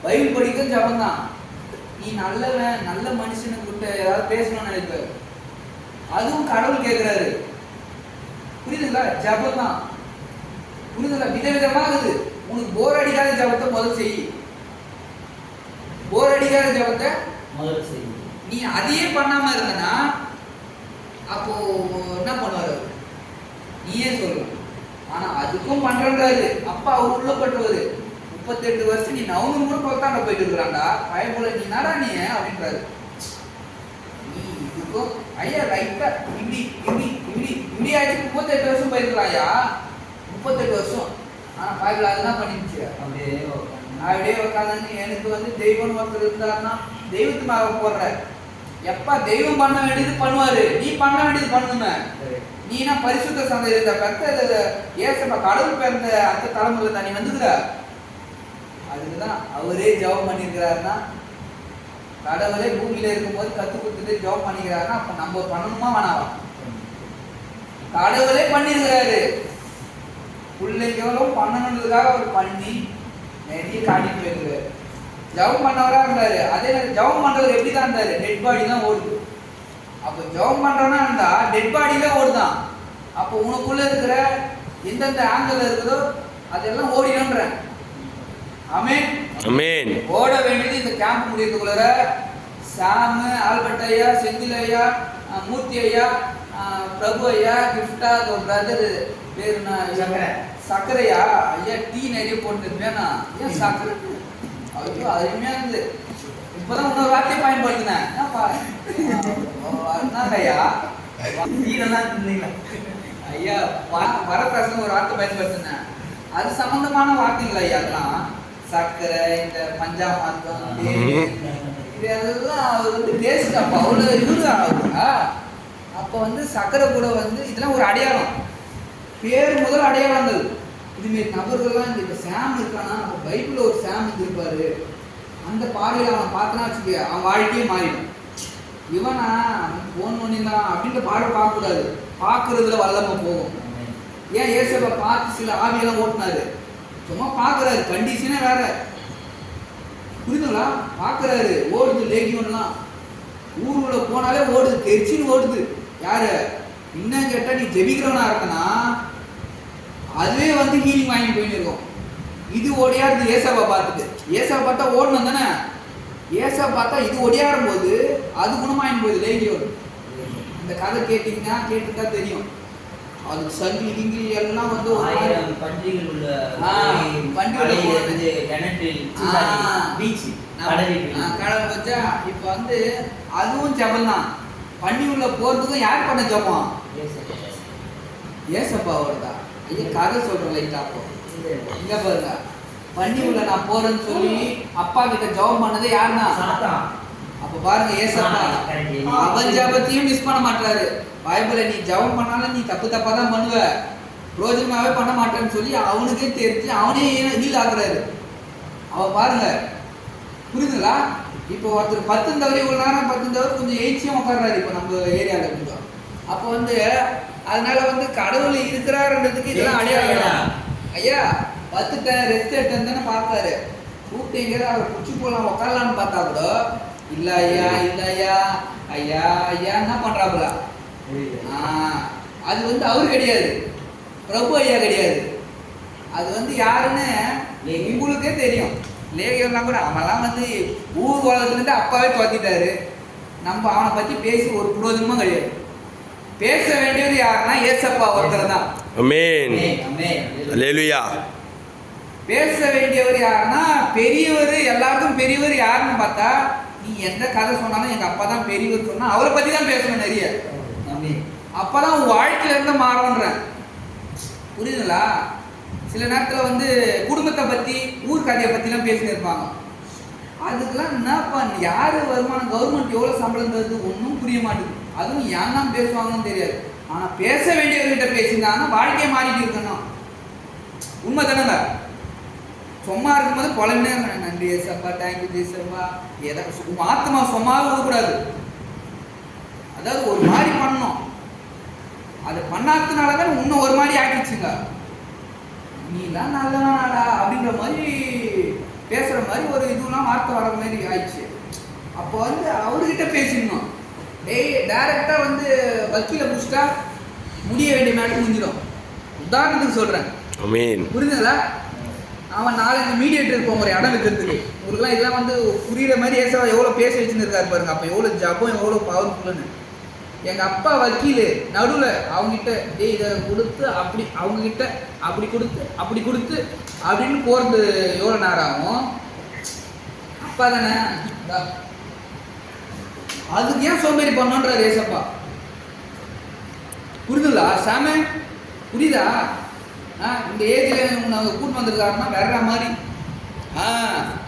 Bible படிக்க ஜபம் தான். நீ நல்லவன் நல்ல மனுஷனுக்கிட்ட ஏதாவது பேசணும்னு நினைப்ப, அதுவும் கடவுள் கேட்கிறாரு. புரியுதுங்களா? ஜபம் தான். புரியுதுங்களா? விதவிதமாகுது. உனக்கு போர் அடிக்காத ஜபத்தை முதல் செய். போர் அடிக்காத ஜபத்தை முதல் செய். நீ அதையே பண்ணாம இருந்தனா அப்போ என்ன பண்ணுவாரு? நீயே சொல்லு. ஆனா அதுக்கும் பண்றாரு. அப்பா அவர் உள்ளப்பட்டவர். 38 வருஷம் நீ நவம்பர் கூட பார்த்தாண்ட போயிட்டு இருக்கிறாண்டா. பயமுள்ள நீ நாடா நீ அப்படின்றாரு. நீ இதுக்கும் ஐயா ரைட்டா இப்படி இப்படி இப்படி இப்படி ஆயிடுச்சு. 38 வருஷம் போயிருக்கலாம்யா. 38 வருஷம். ஆனா பைபிள் அதுதான் பண்ணிடுச்சு. அப்படியே உட்காந்து எனக்கு வந்து தெய்வம் ஒருத்தர் இருந்தாருன்னா தெய்வத்து மேல போடுற. எப்ப தெய்வம் பண்ண வேண்டியது பண்ணுவாரு, நீ பண்ண வேண்டியது பண்ணுங்க. நீனா பரிசுத்த சந்தை இருந்த கத்த ஏசப்பா கடவுள் பிறந்த அந்த தலைமுறை தான் நீ வந்துக்கிற. அதுக்குதான் அவரே ஜெபம் பண்ணிருக்கிறாருன்னா, கடவுளே பூமியில இருக்கும்போது கத்து கொடுத்துட்டு ஜெபம் பண்ணிக்கிறாருன்னா அப்ப நம்ம பண்ணணுமா வேணாவா? கடவுளே பண்ணிருக்கிறாரு. பிள்ளைகளும் பண்ணணுன்றதுக்காக அவர் பண்ணி நிறைய காட்டிட்டு போயிருக்கிறாரு. ஜெபம் பண்ணவரா இருந்தாரு. அதே ஜெபம் பண்றவர் எப்படிதான் இருந்தாரு? டெட் பாடி தான் ஓடுது. அப்ப ஜெபம் பண்றவனா இருந்தா டெட் பாடியில ஓடுதான். அப்போ உனக்குள்ள இருக்கிற எந்தெந்த ஆங்கிள் இருக்குதோ அதெல்லாம் ஓடிடும்ன்ற. ஆமென் ஆமென். ஓட வேண்டியது இந்த கேம்ப் முடியறதுக்குள்ள சாம், ஆல்பர்ட் ஐயா, செந்தில் ஐயா, மூர்த்தி ஐயா, பிரபு ஐயா, கிஃப்டா பிரதர் பேரு சக்கரையா ஐயா டீ நிறைய போட்டுருப்பேனா? ஏன் சக்கரை? ஐயோ அருமையா இருந்து. இப்பதான் இன்னொரு வார்த்தையை பயன்படுத்தினேன். ஐயா ஐயா வரப்பிரசம் ஒரு வார்த்தை பயன்படுத்தினேன். அது சம்பந்தமான வார்த்தைகள் ஐயா. அதெல்லாம் சர்க்கரை, இந்த பஞ்சாமார்த்தம், இதெல்லாம் அவர் வந்து டேஸ்ட். அப்போ அவ்வளோ இதுங்க. அப்போ வந்து சர்க்கரை கூட வந்து இதெல்லாம் ஒரு அடையாளம். பேர் முதல் அடையாளங்கள். இதுமாரி நபர்கள்லாம் இந்த இப்போ சாம் இருக்கானா, நம்ம பைபிளில் ஒரு சாம் இருப்பாரு. அந்த பார்வையில் அவன் பார்த்தனா வச்சுக்க அவன் வாழ்க்கையே மாறிடும். இவனா போன் பண்ணிடலாம் அப்படின்ற பார்வை பார்க்கக்கூடாது. பார்க்கறதுல வல்லமை போகும். ஏன் ஏசப்பா பார்த்து சில ஆவியெல்லாம் ஓட்டினாரு? சும்மா பார்க்குறாரு, கண்டிஷனே வேற. புரியுதுங்களா? பார்க்குறாரு, ஓடுது லேகியம்லாம். ஊருக்குள்ள போனாலே ஓடுது, தெரிச்சின்னு ஓடுது. யாரு இன்னும் கேட்டால் நீ ஜெபிக்கிறவனா இருக்கனா அதுவே வந்து ஹீலிங் வாங்கி போயின்னு இருக்கும். இது ஓடியாருது ஏசாவை பார்த்துட்டு. ஏசாவை பார்த்தா ஓடணும் தானே. ஏசா பார்த்தா இது ஒடியாடும் போது அது குணமாயின் போகுது லேகியோடு. இந்த கதை கேட்டுட்டா தெரியும். அது சங்கிலி கிங்கிலி எல்லாம் வந்து பண்டிகைகள் உள்ள கடல் வச்சா இப்போ வந்து அதுவும் ஜபம் தான். பண்டி உள்ள போறதுக்கும் யார் பண்ண ஜபம்? ஏசப்பாவோட தான். ஐயா கதை சொல்றேன் லைட்டா. அப்போ இங்க பாருங்க, பண்டி உள்ள நான் போறேன்னு சொல்லி அப்பா கிட்ட ஜபம் பண்ணது யாருன்னா? அப்ப பாருங்க ஏசப்பா அவன் ஜபத்தையும் மிஸ் பண்ண மாட்டாரு. பைபிளை நீ ஜபம் பண்ணாலும் நீ தப்பு தப்பா தான் பண்ணுவ, பிரோஜனமாவே பண்ண மாட்டேன்னு சொல்லி அவனுக்கே தெரிஞ்சு அவனே ஹீல் ஆகுறாரு. அவ பாருங்க, புரியுதுங்களா? இப்போ ஒருத்தர் 10 தவறி ஒரு நேரம் 10 தவறு கொஞ்சம் எயிச்சியும் உட்கார்றாரு இப்போ நம்ம ஏரியாவில் கொஞ்சம். அப்போ வந்து அதனால வந்து கடவுள் இருக்கிறாருன்றதுக்கு இதெல்லாம் அடையாளம். ஐயா 10 ரெஸ்ட் எடுத்து தானே பார்த்தாரு. கூப்பிட்டு எங்கேயாவது அவர் குச்சி போகலாம் உட்காரலான்னு பார்த்தா கூட இல்ல ஐயா இல்ல ஐயா ஐயா ஐயா என்ன பண்றாப்புல. அது வந்து அவரு கிடையாது, பிரபு ஐயா கிடையாது. அது வந்து யாருன்னு உங்களுக்கே தெரியும். லேகியெல்லாம் கூட அவன்லாம் வந்து ஊர் உலகத்துலேருந்து அப்பாவே பார்த்திட்டாரு. நம்ம அவனை பற்றி பேசி ஒரு புரோஜனமும் கிடையாது. பேச வேண்டியது யாருன்னா ஏசப்பா ஒருத்தர் தான். ஆமென் அல்லேலூயா. பேச வேண்டியவர் யாருன்னா பெரியவர். எல்லாருக்கும் பெரியவர் யாருன்னு பார்த்தா நீ எந்த கதை சொன்னாலும் எங்கள் அப்பா தான் பெரியவர் சொன்னா அவரை பற்றி தான் பேசணும் நிறைய. அப்பதான் உன் வாழ்க்கையில இருந்து மாறன்றேன். புரியுதுங்களா? சில நேரத்தில் வந்து குடும்பத்தை பற்றி ஊர் கதையை பற்றிலாம் பேசின்னு இருப்பாங்க. அதுக்கெல்லாம் என்னப்பா யார் வருமானம், கவர்மெண்ட் எவ்வளோ சம்பளம் தருது ஒன்றும் புரிய மாட்டேங்குது. அதுவும் ஏன் தான் பேசுவாங்கன்னு தெரியாது. ஆனால் பேச வேண்டியவர்கிட்ட பேசியிருந்தாங்கன்னா வாழ்க்கையை மாறிட்டு இருக்கணும். உண்மை தானேங்க? சும்மா இருக்கும்போது புலம்பே நன்றி ஏசப்பா தேங்க்யூ ஜேசப்பா எதை ஆத்மா சும்மாவே விடக்கூடாது. அதாவது ஒரு மாதிரி பண்ணணும். அது பண்ணாததுனால தான் இன்னும் ஒரு மாதிரி ஆக்கிடுச்சுங்க. நீலாம் நல்லவனாடா அப்படின்ற மாதிரி பேசுகிற மாதிரி ஒரு இதுலாம் வார்த்தை வர மாதிரி ஆயிடுச்சு. அப்போ வந்து அவர்கிட்ட பேசிடணும். டைரெக்டாக வந்து வக்கீலை புடிச்சிட்டா முடிய வேண்டிய மேட்டர் முடிஞ்சிடும். உதாரணத்துக்கு சொல்கிறேன், புரியுதுங்களா? அவன் நாளைக்கு மீடியேட்டர் இருப்போம் ஒரு இடம் இருக்கிறதுக்கு. உங்களுக்குலாம் இதெல்லாம் வந்து புரியுற மாதிரி ஏசவா எவ்வளோ பேச வச்சுன்னு இருக்காரு பாருங்க. அப்போ எவ்வளோ ஜபம் எவ்வளோ பவர்ஃபுல்லுன்னு. எங்கள் அப்பா வக்கீல் நடுவில் அவங்ககிட்ட இதை கொடுத்து அப்படி அவங்கக்கிட்ட அப்படி கொடுத்து அப்படின்னு போகிறது எவ்வளோ நேரம் ஆகும்? அப்பா தானே, அதுக்கு ஏன் சோம்பேறி பண்ணோன்றார் ஏசப்பா. புரியுதுங்களா சாம? புரியுதா? இந்த ஏஜில் உன்னை கூட்டு வந்திருக்காருன்னா வேற மாதிரி.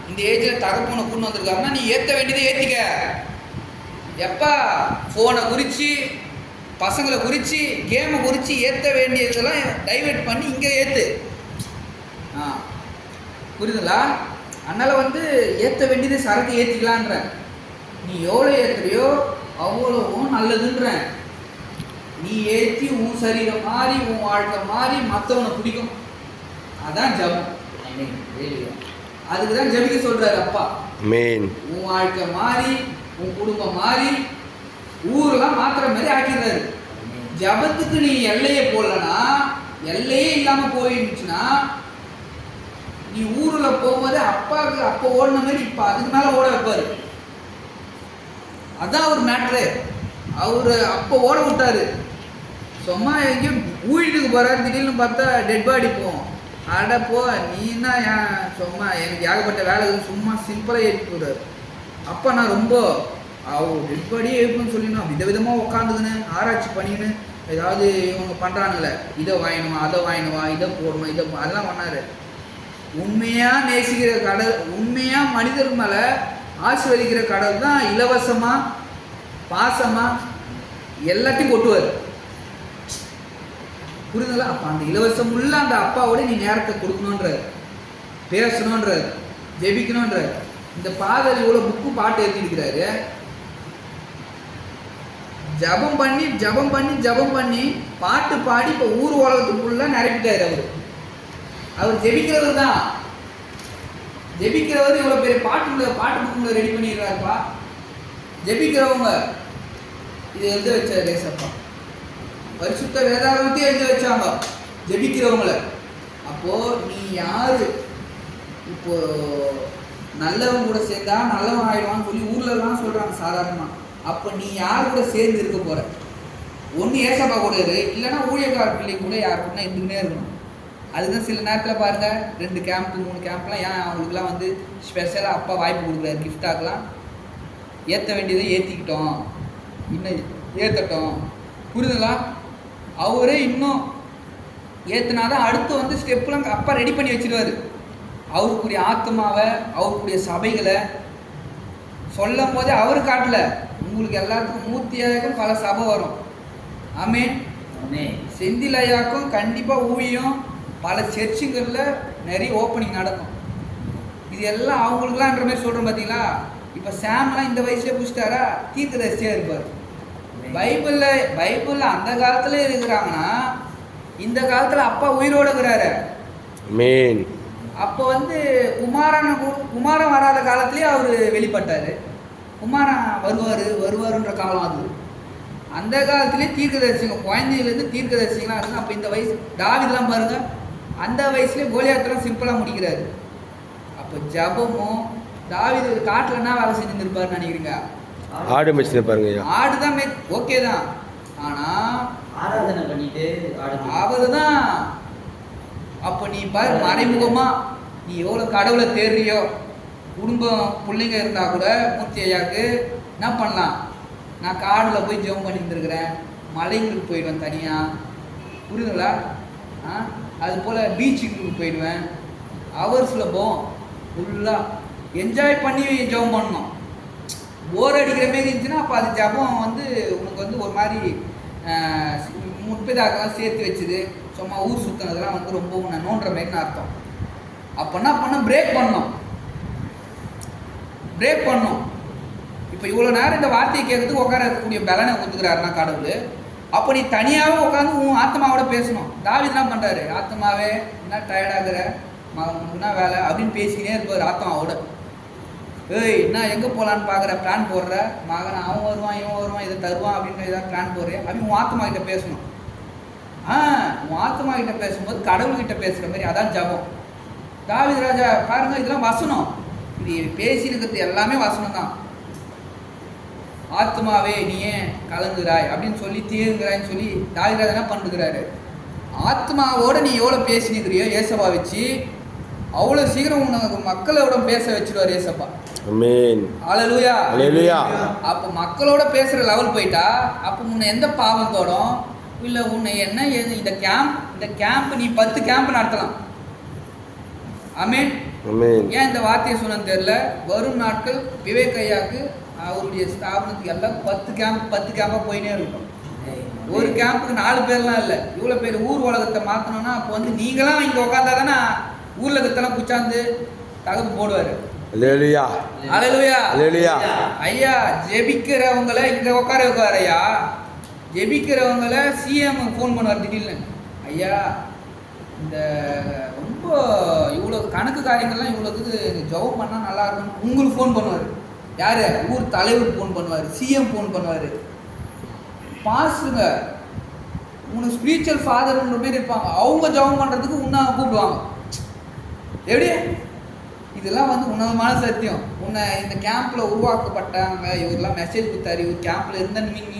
இந்த ஏஜில் தகப்பனை கூட்டு வந்திருக்காருன்னா நீ ஏற்ற வேண்டியதை ஏற்றிக்க. எப்பா ஃபோனை குறித்து, பசங்களை குறித்து, கேமை குறித்து ஏற்ற வேண்டியதெல்லாம் டைவெர்ட் பண்ணி இங்கே ஏற்று. புரியுதுங்களா? அதனால் வந்து ஏற்ற வேண்டியது சரக்கு ஏற்றிக்கலான்ற. நீ எவ்வளோ ஏற்றுறியோ அவ்வளோவும் நல்லதுன்றேன். நீ ஏற்றி உன் சரீரம் மாறி உன் வாழ்க்கை மாறி மற்றவனை பிடிக்கும். அதான் ஜபம். அதுக்கு தான் ஜபிக்க சொல்றாரு அப்பா. உன் வாழ்க்கை மாறி உன் குடும்பம் மாறி ஊரெல்லாம் மாத்திர மாதிரி ஆக்கிடுறாரு. ஜபத்துக்கு நீ எல்லையை போடலன்னா, எல்லையே இல்லாம போயிடுச்சுன்னா, நீ ஊர்ல போகும்போது அப்பாவுக்கு அப்போ ஓடின மாதிரி இப்ப அதுக்கு மேல ஓட வைப்பாரு. அதான் ஒரு மேட்ரு. அவரு அப்போ ஓட விட்டாரு. சும்மா எங்கேயும் ஊழிட்டுக்கு போறாரு, திடீர்னு பார்த்தா டெட் பாடி போவோம். அட போ நீ என்ன சும்மா எனக்கு ஏகப்பட்ட வேலை சும்மா சிம்பிளாக ஏற்றி போடுறாரு. அப்போ நான் ரொம்ப டெட் பாடியே எழுப்புன்னு சொல்லி நான் விதவிதமாக உட்காந்துக்கின்னு ஆராய்ச்சி பண்ணிக்கின்னு ஏதாவது இவங்க பண்ணுறாங்கல்ல, இதை வாங்கினுவா அதை வாங்கினுவா இதை போடணும் இதை அதெல்லாம் பண்ணாரு. உண்மையாக நேசிக்கிற கடல், உண்மையாக மனிதர் மேலே ஆசீர்வதிக்கிற கடல் தான் இலவசமாக பாசமாக எல்லாத்தையும் கொட்டுவார். புரியுதுங்களா? அப்போ அந்த இலவசம் உள்ள அந்த அப்பாவோட நீ நேரத்தை கொடுக்கணுன்ற, பேசணுன்ற, ஜெபிக்கணுன்ற. இந்த பாதல் இவ்வளோ புக்கு பாட்டு எழுதியிருக்கிறாரு. ஜபம் பண்ணி ஜபம் பண்ணி ஜபம் பண்ணி பாட்டு பாடி இப்போ ஊர் உலகத்துக்குள்ள நிரப்பிட்டாரு. அவர் ஜெபிக்கிறவர் தான். ஜெபிக்கிறவர் இவ்வளோ பெரிய பாட்டு புக்குங்களை ரெடி பண்ணிடுறாருப்பா. ஜெபிக்கிறவங்க இதை எழுத வச்சார் ஏசப்பா. பரிசுத்த வேதாகமத்தையும் எழுதி வச்சாங்க ஜெபிக்கிறவங்கள. அப்போ நீ யாரு? இப்போ நல்லவன் கூட சேர்ந்தா நல்லவன் ஆயிடுவான்னு சொல்லி ஊர்லலாம் சொல்றாங்க சாதாரணமா. அப்போ நீ யார் கூட சேர்ந்து இருக்க போற? ஒன்று ஏசப்பா கூட இரு, இல்லைன்னா ஊழியக்கார பிள்ளை கூட யார் கூட இருந்துக்கிட்டே இருக்கணும். அதுதான் சில நேரத்தில் பாருங்க 2 கேம்ப் 3 கேம்ப்லாம் ஏன் அவங்களுக்குலாம் வந்து ஸ்பெஷலாக அப்பா வாய்ப்பு கொடுக்குறாரு. கிஃப்டாகலாம் ஏற்ற வேண்டியதை ஏற்றிக்கிட்டோம், இன்னும் ஏற்றட்டும். புரியுதுங்களா? அவரே இன்னும் ஏற்றினாதான் அடுத்து வந்து ஸ்டெப்லாம் அப்பா ரெடி பண்ணி வச்சிருவார். அவருக்குரிய ஆத்மாவை, அவருக்குரிய சபைகளை சொல்லும் போதே அவர் காட்டல. உங்களுக்கு எல்லாத்துக்கும் மூர்த்தியாக்கும் பல சபை வரும். ஆமேன். செந்திலையாக்கும் கண்டிப்பாக ஊழியம் பல சர்ச்சுகளில் நிறைய ஓப்பனிங் நடக்கும். இது எல்லாம் அவங்களுக்குலான்ற மாதிரி சொல்கிறோம் பார்த்தீங்களா? இப்போ சாம்லாம் இந்த வயசுலேயே பிடிச்சிட்டாரா? தீர்க்கதரிசியாக இருப்பார். பைபிளில் அந்த காலத்தில் இருக்கிறாங்கன்னா இந்த காலத்தில் அப்பா உயிரோடு இருக்கிறாரு. அப்போ வந்து குமாரன் வராத காலத்துலேயே அவர் வெளிப்பட்டார். குமாரன் வருவாருன்ற காலம் அது. அந்த காலத்துலேயே தீர்க்கதரிசிங்க, குழந்தையிலேருந்து தீர்க்கதரிசிங்களாம் இருக்குது. அப்போ இந்த வயசு தாவீதுலாம் பாருங்க, அந்த வயசுலேயே கோலியாத்தெல்லாம் சிம்பிளாக முடிக்கிறாரு. அப்போ ஜபமும் தாவீது காட்டில் என்ன வேலை செஞ்சுருப்பாருன்னு நினைக்கிறீங்க? ஆடு மேய்ச்சி பாருங்க. ஆடு தான் ஓகே தான், ஆனால் ஆராதனை பண்ணிட்டு அவரு தான். அப்போ நீ பாரு மறைமுகமாக நீ எவ்வளோ கடவுளை தேடுறியோ. குடும்பம் பிள்ளைங்க இருந்தால் கூட மூர்த்தி ஐயாவுக்கு என்ன பண்ணலாம்? நான் காடில் போய் ஜெபம் பண்ணியிருந்துருக்கிறேன், மலைங்களுக்கு போயிடுவேன் தனியாக. புரியுதுங்களா? அது போல் பீச்சுக்கு போயிடுவேன். ஹவர்ஸில் போவோம், ஃபுல்லாக என்ஜாய் பண்ணி ஜெபம் பண்ணணும். போர் அடிக்கிற மாரி இருந்துச்சுன்னா அப்போ அது ஜபம் வந்து உனக்கு வந்து ஒரு மாதிரி முற்பதாக்கெல்லாம் சேர்த்து வச்சுது சும்மா ஊர் சுற்றினதெல்லாம் வந்து ரொம்ப உன்னை நோண்டுற மாரின்னு அர்த்தம். அப்போ என்ன பண்ண? பிரேக் பண்ணோம். இப்போ இவ்வளோ நேரம் இந்த வார்த்தையை கேட்கறதுக்கு உட்கார இருக்கக்கூடிய பலனை கொடுத்துக்கிறாருன்னா கடவுள். அப்போ நீ தனியாகவே உட்காந்து உன் ஆத்மாவோட பேசணும். தாவீது என்ன பண்ணுறாரு? ஆத்மாவே என்ன டயர்டாகிற, என்ன வேலை அப்படின்னு பேசிக்கினே இருப்பார் ஆத்மாவோட. ஏய் என்ன எங்கே போகலான்னு பார்க்குற, பிளான் போடுற மகன், அவன் வருவான் இவன் வருவான் இதை தருவான் அப்படின்னு ஏதாவது பிளான் போடுறேன் அப்படின்னு உன் ஆத்மா கிட்ட பேசணும். உன் ஆத்மா கிட்ட பேசும்போது கடவுள்கிட்ட பேசுகிற மாதிரி, அதான் ஜபம். தாவீது ராஜா பாருங்க, இதெல்லாம் வசனம், இது பேசியிருக்கிறது எல்லாமே வசனம் தான். ஆத்மாவே நீ ஏன் கலங்குறாய் அப்படின்னு சொல்லி தீருங்கிறாய்ன்னு சொல்லி தாவீது ராஜா என்ன பண்ணுறாரு, ஆத்மாவோட நீ எவ்வளோ பேசினுக்கிறியோ ஏசப்பா வச்சு அவ்வளோ சீக்கிரம் உனக்கு மக்களோட பேச வச்சிருவார் ஏசப்பா. ஆமென். ஹல்லேலூயா. ஹல்லேலூயா. அப்போ மக்களோட பேசுகிற லெவல் போயிட்டா அப்போ உன்னை எந்த பாவத்தோடும் இல்லை உன்னை என்ன இந்த கேம்ப் நீ 10 கேம்ப் நடத்தலாம். ஆமென். ஆமென். ஏன் இந்த வார்த்தையை சொன்னது தெரியல. வரும் நாட்கள் விவேக் ஐயாவுக்கு அவருடைய ஸ்தாபனத்துக்கு எல்லாம் 10 கேம்பாக போயினே இருக்கும். ஒரு கேம்புக்கு 4 பேர்லாம் இல்லை, இவ்வளோ பேர் ஊர் உலகத்தை மாற்றணும்னா அப்போ வந்து நீங்களாம் இங்கே உட்காந்தா தானே ஊர் உலகத்தெல்லாம் குச்சாந்து தகப்பு போடுவார். ஹல்லேலூயா. ஹல்லேலூயா. ஹல்லேலூயா. ஐயா ஜெபிக்கிறவங்கள இங்கே உட்கார வைப்பார். ஐயா ஜெபிக்கிறவங்கள சிஎம் ஃபோன் பண்ணுவார் திடீர்னு, ஐயா இந்த ரொம்ப இவ்வளோ கணக்கு காரியங்கள்லாம் இவ்வளோக்கு ஜபம் பண்ணால் நல்லா இருக்கும் உங்களுக்கு ஃபோன் பண்ணுவார். யார்? ஊர் தலைவருக்கு ஃபோன் பண்ணுவார், சிஎம் ஃபோன் பண்ணுவார். பாஸ்டுங்க உனக்கு ஸ்பிரிச்சுவல் ஃபாதர்ன்ற மாரி இருப்பாங்க, அவங்க ஜபம் பண்ணுறதுக்கு உன்னை கூப்பிடுவாங்க. எப்படி? இதெல்லாம் வந்து உன்னதமான சத்தியம். உன்னை இந்த கேம்பில் உருவாக்கப்பட்டாங்க, இவரெல்லாம் மெசேஜ் கொடுத்தாரு, இவர் கேம்பில் இருந்த நீங்கள்